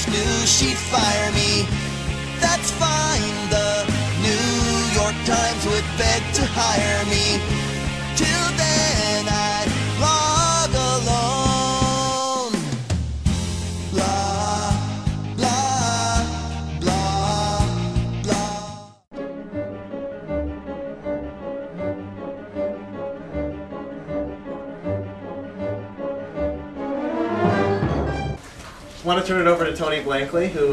Bush knew she'd fire me. That's fine, the New York Times would beg to hire me. Till then I'd log alone. Blah, blah, blah, blah. I want to turn it over to Tony Blankley, who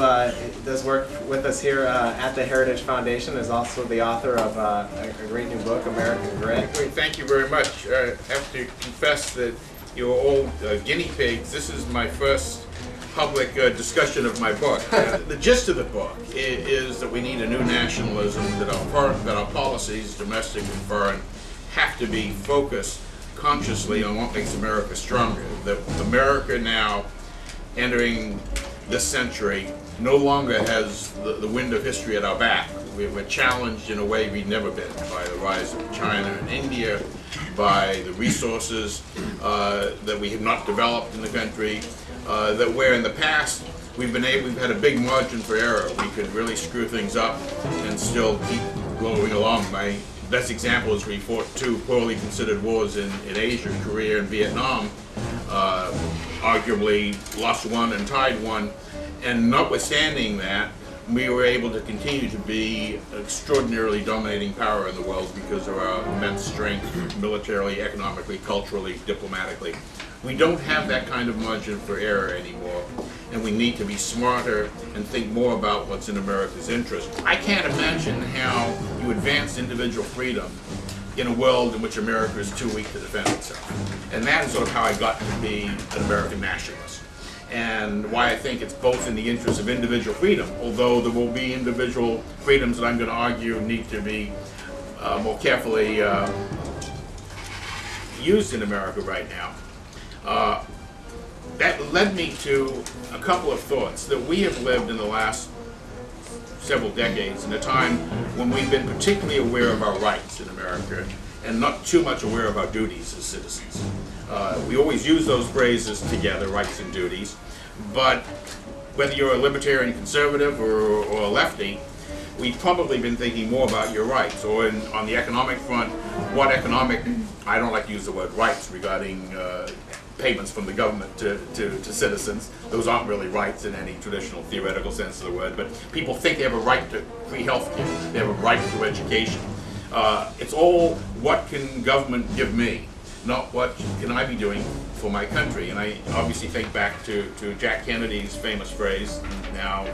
does work with us here at the Heritage Foundation, is also the author of a great new book, American Grit. Great, thank you very much. I have to confess that you're all guinea pigs. This is my first public discussion of my book. The gist of the book is that we need a new nationalism, that our policies, domestic and foreign, have to be focused consciously on what makes America stronger. That America now, entering this century, no longer has the wind of history at our back. We're challenged in a way we've never been by the rise of China and India, by the resources that we have not developed in the country, that where in the past we've had a big margin for error. We could really screw things up and still keep going along. My best example is we fought two poorly considered wars in Asia, Korea and Vietnam. Arguably lost one and tied one, and notwithstanding that, we were able to continue to be an extraordinarily dominating power in the world because of our immense strength, militarily, economically, culturally, diplomatically. We don't have that kind of margin for error anymore, and we need to be smarter and think more about what's in America's interest. I can't imagine how you advance individual freedom in a world in which America is too weak to defend itself. And that is sort of how I got to be an American nationalist. And why I think it's both in the interest of individual freedom, although there will be individual freedoms that I'm going to argue need to be more carefully used in America right now. That led me to a couple of thoughts that we have lived in the last several decades in a time when we've been particularly aware of our rights in America and not too much aware of our duties as citizens. We always use those phrases together, rights and duties, but whether you're a libertarian conservative or a lefty, we've probably been thinking more about your rights, or on the economic front, what economic, I don't like to use the word rights regarding payments from the government to citizens. Those aren't really rights in any traditional theoretical sense of the word, but people think they have a right to free health care, they have a right to education. It's all, what can government give me, not what can I be doing for my country. And I obviously think back to Jack Kennedy's famous phrase, now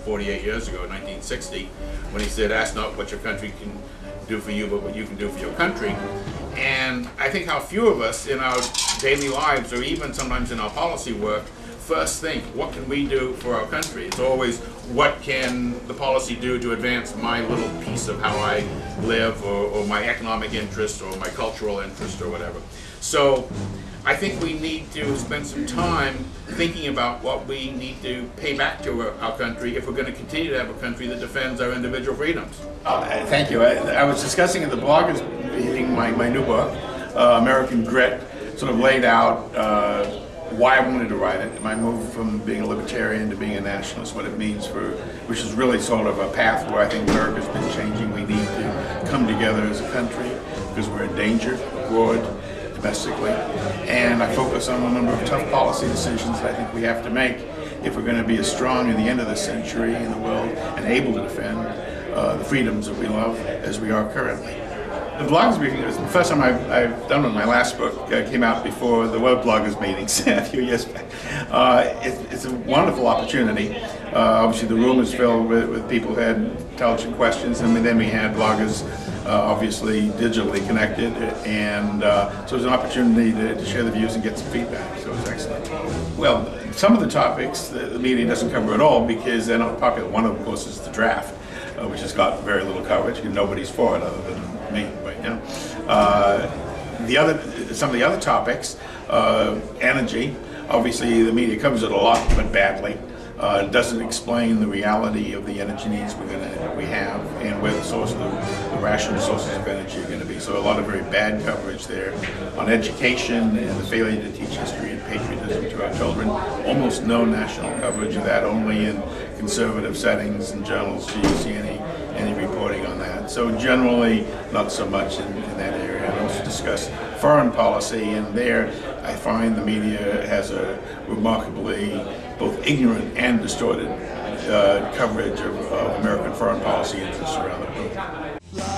48 years ago, 1960, when he said, "Ask not what your country can do for you, but what you can do for your country." And I think how few of us in our daily lives, or even sometimes in our policy work, first think, what can we do for our country? It's always, what can the policy do to advance my little piece of how I live, or my economic interest, or my cultural interest, or whatever. So I think we need to spend some time thinking about what we need to pay back to our country if we're going to continue to have a country that defends our individual freedoms. Thank you. I was discussing in the blog is reading my new book, American Grit, sort of laid out why I wanted to write it, my move from being a libertarian to being a nationalist, what it means which is really sort of a path where I think America's been changing. We need to come together as a country because we're in danger abroad, domestically, and I focus on a number of tough policy decisions that I think we have to make if we're going to be as strong in the end of the century in the world and able to defend the freedoms that we love as we are currently. The bloggers briefing is the first time I've done one. My last book came out before the web bloggers meetings a few years back. It's a wonderful opportunity. Obviously the room is filled with people who had intelligent questions, and then we had bloggers obviously digitally connected, and so it was an opportunity to share the views and get some feedback, so it was excellent. Well, some of the topics the media doesn't cover at all because they're not popular. One of course is the draft, which has got very little coverage and nobody's for it other than me right now. Some of the other topics, energy, obviously the media covers it a lot but badly. It doesn't explain the reality of the energy needs we have and where the source of the rational sources of energy are going to be. So a lot of very bad coverage there on education and the failure to teach history and patriotism to our children. Almost no national coverage of that, only in conservative settings and journals do you see any reporting on that. So generally, not so much in that area. I also discuss foreign policy, and there I find the media has a remarkably both ignorant and distorted coverage of American foreign policy interests around the world.